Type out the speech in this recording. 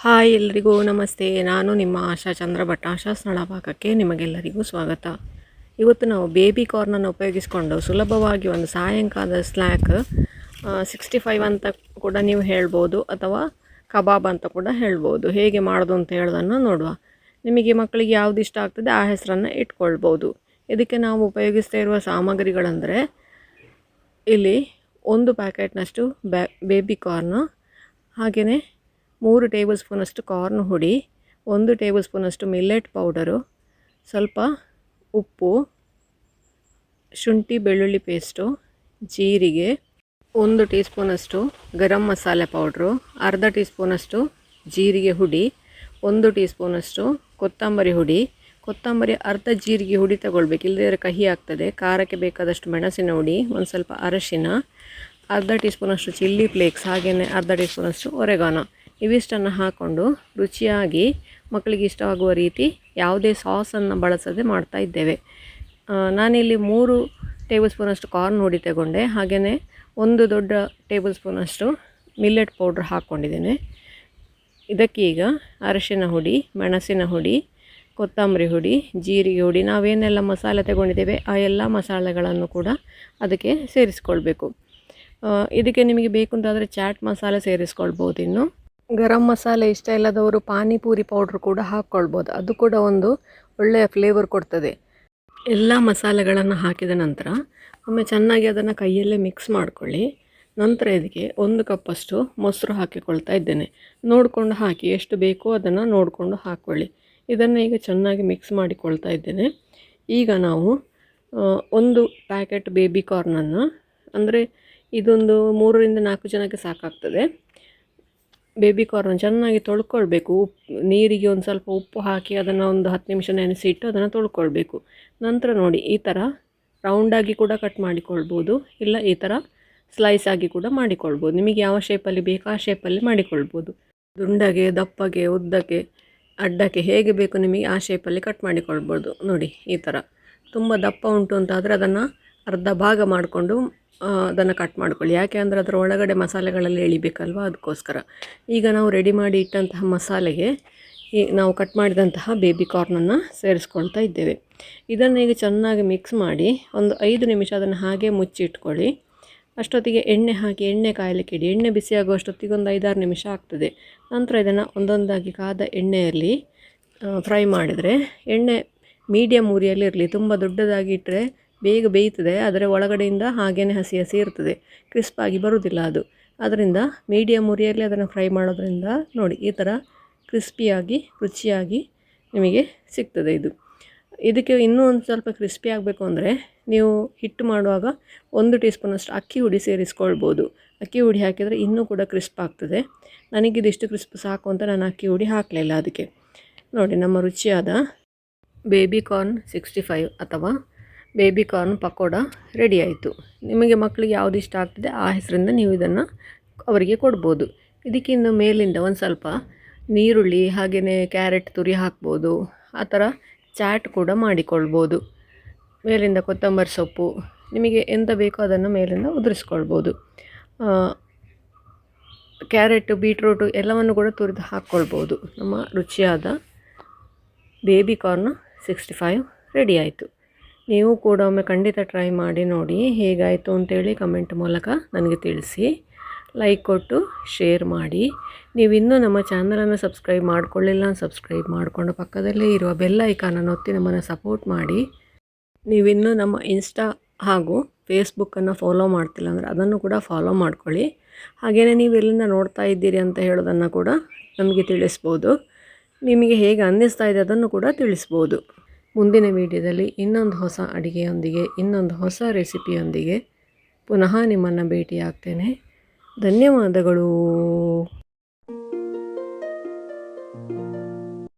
Hi ಎಲ್ರಿಗೂ ನಮಸ್ತೆ. ನಾನು ನಿಮ್ಮ ಆಶಾ ಚಂದ್ರಭಟ್. ಆಶಾ ಸ್ಥಳಭಾಗಕ್ಕೆ ನಿಮಗೆಲ್ಲರಿಗೂ ಸ್ವಾಗತ. ಇವತ್ತು ನಾವು ಬೇಬಿ ಕಾರ್ನನ್ನು ಉಪಯೋಗಿಸಿಕೊಂಡು ಸುಲಭವಾಗಿ ಒಂದು ಸಾಯಂಕಾಲದ ಸ್ನ್ಯಾಕ್ 65 ಅಂತ ಕೂಡ ನೀವು ಹೇಳ್ಬೋದು, ಅಥವಾ ಕಬಾಬ್ ಅಂತ ಕೂಡ ಹೇಳ್ಬೋದು. ಹೇಗೆ ಮಾಡೋದು ಅಂತ ಹೇಳೋದನ್ನು ನೋಡುವ. ನಿಮಗೆ ಮಕ್ಕಳಿಗೆ ಯಾವುದು ಇಷ್ಟ ಆಗ್ತದೆ ಆ ಹೆಸರನ್ನು ಇಟ್ಕೊಳ್ಬೋದು. ಇದಕ್ಕೆ ನಾವು ಉಪಯೋಗಿಸ್ತಾ ಇರುವ ಸಾಮಗ್ರಿಗಳಂದರೆ, ಇಲ್ಲಿ 1 ಪ್ಯಾಕೆಟ್ನಷ್ಟು ಬೇಬಿ ಕಾರ್ನು, ಹಾಗೆಯೇ 3 ಟೇಬಲ್ ಸ್ಪೂನಷ್ಟು ಕಾರ್ನ್ ಹುಡಿ, 1 ಟೇಬಲ್ ಸ್ಪೂನಷ್ಟು ಮಿಲ್ಲೆಟ್ ಪೌಡರು, ಸ್ವಲ್ಪ ಉಪ್ಪು, ಶುಂಠಿ ಬೆಳ್ಳುಳ್ಳಿ ಪೇಸ್ಟು, ಜೀರಿಗೆ, 1 ಟೀ ಸ್ಪೂನಷ್ಟು ಗರಂ ಮಸಾಲೆ ಪೌಡ್ರು, ಅರ್ಧ ಟೀ ಸ್ಪೂನಷ್ಟು ಜೀರಿಗೆ ಹುಡಿ, 1 ಟೀ ಸ್ಪೂನಷ್ಟು ಕೊತ್ತಂಬರಿ ಹುಡಿ. ಕೊತ್ತಂಬರಿ ಅರ್ಧ ಜೀರಿಗೆ ಹುಡಿ ತಗೊಳ್ಬೇಕು, ಇಲ್ಲದೇ ಕಹಿ ಆಗ್ತದೆ. ಖಾರಕ್ಕೆ ಬೇಕಾದಷ್ಟು ಮೆಣಸಿನ ಹುಡಿ, ಒಂದು ಸ್ವಲ್ಪ ಅರಶಿನ, ಅರ್ಧ ಟೀ ಸ್ಪೂನಷ್ಟು ಚಿಲ್ಲಿ ಫ್ಲೇಕ್ಸ್, ಹಾಗೆಯೇ ಅರ್ಧ ಟೀ ಸ್ಪೂನಷ್ಟು ಒರೆಗಾನೋ. ಇವಿಷ್ಟನ್ನು ಹಾಕ್ಕೊಂಡು ರುಚಿಯಾಗಿ ಮಕ್ಕಳಿಗೆ ಇಷ್ಟವಾಗುವ ರೀತಿ ಯಾವುದೇ ಸಾಸನ್ನು ಬಳಸದೆ ಮಾಡ್ತಾ ಇದ್ದೇವೆ. ನಾನಿಲ್ಲಿ 3 ಟೇಬಲ್ ಸ್ಪೂನಷ್ಟು ಕಾರ್ನ್ ಹುಡಿ ತಗೊಂಡೆ, ಹಾಗೆಯೇ 1 ದೊಡ್ಡ ಟೇಬಲ್ ಸ್ಪೂನಷ್ಟು ಮಿಲ್ಲೆಟ್ ಪೌಡ್ರ್ ಹಾಕ್ಕೊಂಡಿದ್ದೇನೆ. ಇದಕ್ಕೀಗ ಅರಶಿನ ಹುಡಿ, ಮೆಣಸಿನ ಹುಡಿ, ಕೊತ್ತಂಬರಿ ಹುಡಿ, ಜೀರಿಗೆ ಹುಡಿ, ನಾವೇನೆಲ್ಲ ಮಸಾಲೆ ತಗೊಂಡಿದ್ದೇವೆ ಆ ಎಲ್ಲ ಮಸಾಲೆಗಳನ್ನು ಕೂಡ ಅದಕ್ಕೆ ಸೇರಿಸ್ಕೊಳ್ಬೇಕು. ಇದಕ್ಕೆ ನಿಮಗೆ ಬೇಕು ಅಂತಾದರೆ ಚಾಟ್ ಮಸಾಲೆ ಸೇರಿಸ್ಕೊಳ್ಬೋದು. ಇನ್ನು ಗರಂ ಮಸಾಲೆ ಇಷ್ಟ ಇಲ್ಲದವರು ಪಾನಿಪೂರಿ ಪೌಡ್ರ್ ಕೂಡ ಹಾಕ್ಕೊಳ್ಬೋದು, ಅದು ಕೂಡ ಒಂದು ಒಳ್ಳೆಯ ಫ್ಲೇವರ್ ಕೊಡ್ತದೆ. ಎಲ್ಲ ಮಸಾಲೆಗಳನ್ನು ಹಾಕಿದ ನಂತರ ಒಮ್ಮೆ ಚೆನ್ನಾಗಿ ಅದನ್ನು ಕೈಯಲ್ಲೇ ಮಿಕ್ಸ್ ಮಾಡ್ಕೊಳ್ಳಿ. ನಂತರ ಇದಕ್ಕೆ 1 ಕಪ್ಪಷ್ಟು ಮೊಸರು ಹಾಕಿಕೊಳ್ತಾ ಇದ್ದೇನೆ. ನೋಡಿಕೊಂಡು ಹಾಕಿ, ಎಷ್ಟು ಬೇಕೋ ಅದನ್ನು ನೋಡಿಕೊಂಡು ಹಾಕ್ಕೊಳ್ಳಿ. ಇದನ್ನು ಈಗ ಚೆನ್ನಾಗಿ ಮಿಕ್ಸ್ ಮಾಡಿಕೊಳ್ತಾ ಇದ್ದೇನೆ. ಈಗ ನಾವು 1 ಪ್ಯಾಕೆಟ್ ಬೇಬಿ ಕಾರ್ನನ್ನು, ಅಂದರೆ ಇದೊಂದು 3 ರಿಂದ 4 ಜನಕ್ಕೆ ಸಾಕಾಗ್ತದೆ. ಬೇಬಿ ಕಾರ್ನ್ ಚೆನ್ನಾಗಿ ತೊಳ್ಕೊಳ್ಬೇಕು. ನೀರಿಗೆ ಒಂದು ಸ್ವಲ್ಪ ಉಪ್ಪು ಹಾಕಿ ಅದನ್ನು ಒಂದು 10 ನಿಮಿಷ ನೆನೆಸಿಟ್ಟು ಅದನ್ನು ತೊಳ್ಕೊಳ್ಬೇಕು. ನಂತರ ನೋಡಿ, ಈ ಥರ ರೌಂಡಾಗಿ ಕೂಡ ಕಟ್ ಮಾಡಿಕೊಳ್ಬೋದು, ಇಲ್ಲ ಈ ಥರ ಸ್ಲೈಸ್ ಆಗಿ ಕೂಡ ಮಾಡಿಕೊಳ್ಬೋದು. ನಿಮಗೆ ಯಾವ ಶೇಪಲ್ಲಿ ಬೇಕು ಆ ಶೇಪಲ್ಲಿ ಮಾಡಿಕೊಳ್ಬೋದು. ದುಂಡಗೆ, ದಪ್ಪಗೆ, ಉದ್ದಕ್ಕೆ, ಅಡ್ಡಕ್ಕೆ, ಹೇಗೆ ಬೇಕು ನಿಮಗೆ ಆ ಶೇಪಲ್ಲಿ ಕಟ್ ಮಾಡಿಕೊಳ್ಬೋದು. ನೋಡಿ ಈ ಥರ. ತುಂಬ ದಪ್ಪ ಉಂಟು ಅಂತಾದರೆ ಅದನ್ನು ಅರ್ಧ ಭಾಗ ಮಾಡಿಕೊಂಡು ಅದನ್ನು ಕಟ್ ಮಾಡ್ಕೊಳ್ಳಿ. ಯಾಕೆ ಅಂದರೆ ಅದರ ಒಳಗಡೆ ಮಸಾಲೆಗಳಲ್ಲಿ ಎಳಿಬೇಕಲ್ವ, ಅದಕ್ಕೋಸ್ಕರ. ಈಗ ನಾವು ರೆಡಿ ಮಾಡಿ ಇಟ್ಟಂತಹ ಮಸಾಲೆಗೆ ನಾವು ಕಟ್ ಮಾಡಿದಂತಹ ಬೇಬಿ ಕಾರ್ನನ್ನು ಸೇರಿಸ್ಕೊಳ್ತಾ ಇದ್ದೇವೆ. ಇದನ್ನು ಈಗ ಚೆನ್ನಾಗಿ ಮಿಕ್ಸ್ ಮಾಡಿ ಒಂದು 5 ನಿಮಿಷ ಅದನ್ನು ಹಾಗೆ ಮುಚ್ಚಿಟ್ಕೊಳ್ಳಿ. ಅಷ್ಟೊತ್ತಿಗೆ ಎಣ್ಣೆ ಹಾಕಿ ಎಣ್ಣೆ ಕಾಯಲಿಕ್ಕೆ ಇಡಿ. ಎಣ್ಣೆ ಬಿಸಿಯಾಗುವಷ್ಟೊತ್ತಿಗೆ ಒಂದು 5-6 ನಿಮಿಷ ಆಗ್ತದೆ. ನಂತರ ಇದನ್ನು ಒಂದೊಂದಾಗಿ ಕಾದ ಎಣ್ಣೆಯಲ್ಲಿ ಫ್ರೈ ಮಾಡಿದರೆ, ಎಣ್ಣೆ ಮೀಡಿಯಮ್ ಉರಿಯಲ್ಲಿ ಇರಲಿ. ತುಂಬ ದೊಡ್ಡದಾಗಿ ಇಟ್ಟರೆ ಬೇಗ ಬೇಯ್ತದೆ, ಅದರ ಒಳಗಡೆಯಿಂದ ಹಾಗೇ ಹಸಿ ಹಸಿ ಇರ್ತದೆ, ಕ್ರಿಸ್ಪಾಗಿ ಬರುವುದಿಲ್ಲ ಅದು. ಅದರಿಂದ ಮೀಡಿಯಮ್ ಉರಿಯಲ್ಲಿ ಅದನ್ನು ಫ್ರೈ ಮಾಡೋದ್ರಿಂದ ನೋಡಿ ಈ ಥರ ಕ್ರಿಸ್ಪಿಯಾಗಿ ರುಚಿಯಾಗಿ ನಿಮಗೆ ಸಿಗ್ತದೆ ಇದು. ಇದಕ್ಕೆ ಇನ್ನೂ ಒಂದು ಸ್ವಲ್ಪ ಕ್ರಿಸ್ಪಿ ಆಗಬೇಕು ಅಂದರೆ ನೀವು ಹಿಟ್ಟು ಮಾಡುವಾಗ 1 ಟೀ ಸ್ಪೂನಷ್ಟು ಅಕ್ಕಿ ಹುಡಿ ಸೇರಿಸ್ಕೊಳ್ಬೋದು. ಅಕ್ಕಿ ಹುಡಿ ಹಾಕಿದರೆ ಇನ್ನೂ ಕೂಡ ಕ್ರಿಸ್ಪ್ ಆಗ್ತದೆ. ನನಗಿದಿಷ್ಟು ಕ್ರಿಸ್ಪ್ ಸಾಕು ಅಂತ ನಾನು ಅಕ್ಕಿ ಹುಡಿ ಹಾಕಲಿಲ್ಲ ಅದಕ್ಕೆ. ನೋಡಿ, ನಮ್ಮ ರುಚಿಯಾದ ಬೇಬಿ ಕಾರ್ನ್ 65 ಅಥವಾ ಬೇಬಿ ಕಾರ್ನ್ ಪಕೋಡ ರೆಡಿ ಆಯಿತು. ನಿಮಗೆ ಮಕ್ಕಳಿಗೆ ಯಾವುದು ಇಷ್ಟ ಆಗ್ತದೆ ಆ ಹೆಸರಿಂದ ನೀವು ಇದನ್ನು ಅವರಿಗೆ ಕೊಡ್ಬೋದು. ಇದಕ್ಕಿಂತ ಮೇಲಿಂದ ಒಂದು ಸ್ವಲ್ಪ ನೀರುಳ್ಳಿ, ಹಾಗೆಯೇ ಕ್ಯಾರೆಟ್ ತುರಿ ಹಾಕ್ಬೋದು. ಆ ಥರ ಚಾಟ್ ಕೂಡ ಮಾಡಿಕೊಳ್ಬೋದು. ಮೇಲಿಂದ ಕೊತ್ತಂಬರಿ ಸೊಪ್ಪು, ನಿಮಗೆ ಎಂತ ಬೇಕೋ ಅದನ್ನು ಮೇಲಿಂದ ಉದುರಿಸ್ಕೊಳ್ಬೋದು. ಕ್ಯಾರೆಟು, ಬೀಟ್ರೂಟು ಎಲ್ಲವನ್ನು ಕೂಡ ತುರಿದು ಹಾಕ್ಕೊಳ್ಬೋದು. ನಮ್ಮ ರುಚಿಯಾದ ಬೇಬಿ ಕಾರ್ನ್ 65 ರೆಡಿ ಆಯಿತು. ನೀವು ಕೂಡ ಒಮ್ಮೆ ಖಂಡಿತ ಟ್ರೈ ಮಾಡಿ ನೋಡಿ, ಹೇಗಾಯಿತು ಅಂತೇಳಿ ಕಮೆಂಟ್ ಮೂಲಕ ನನಗೆ ತಿಳಿಸಿ. ಲೈಕ್ ಕೊಟ್ಟು ಶೇರ್ ಮಾಡಿ. ನೀವಿನ್ನೂ ನಮ್ಮ ಚಾನಲನ್ನು ಸಬ್ಸ್ಕ್ರೈಬ್ ಮಾಡಿಕೊಳ್ಳಿಲ್ಲ, ಸಬ್ಸ್ಕ್ರೈಬ್ ಮಾಡಿಕೊಂಡು ಪಕ್ಕದಲ್ಲೇ ಇರುವ ಬೆಲ್ ಐಕಾನನ್ನು ಒತ್ತಿ ನಮ್ಮನ್ನು ಸಪೋರ್ಟ್ ಮಾಡಿ. ನೀವಿನ್ನೂ ನಮ್ಮ ಇನ್ಸ್ಟಾ ಹಾಗೂ ಫೇಸ್ಬುಕ್ಕನ್ನು ಫಾಲೋ ಮಾಡ್ತಿಲ್ಲ ಅಂದರೆ ಅದನ್ನು ಕೂಡ ಫಾಲೋ ಮಾಡ್ಕೊಳ್ಳಿ. ಹಾಗೆಯೇ ನೀವು ಎಲ್ಲಿಂದ ನೋಡ್ತಾ ಇದ್ದೀರಿ ಅಂತ ಹೇಳೋದನ್ನು ಕೂಡ ನಮಗೆ ತಿಳಿಸ್ಬೋದು. ನಿಮಗೆ ಹೇಗೆ ಅನ್ನಿಸ್ತಾ ಇದೆ ಅದನ್ನು ಕೂಡ ತಿಳಿಸ್ಬೋದು. ಮುಂದಿನ ವಿಡಿಯೋದಲ್ಲಿ ಇನ್ನೊಂದು ಹೊಸ ಅಡುಗೆಯೊಂದಿಗೆ, ಇನ್ನೊಂದು ಹೊಸ ರೆಸಿಪಿಯೊಂದಿಗೆ ಪುನಃ ನಿಮ್ಮನ್ನು ಭೇಟಿಯಾಗ್ತೇನೆ. ಧನ್ಯವಾದಗಳು.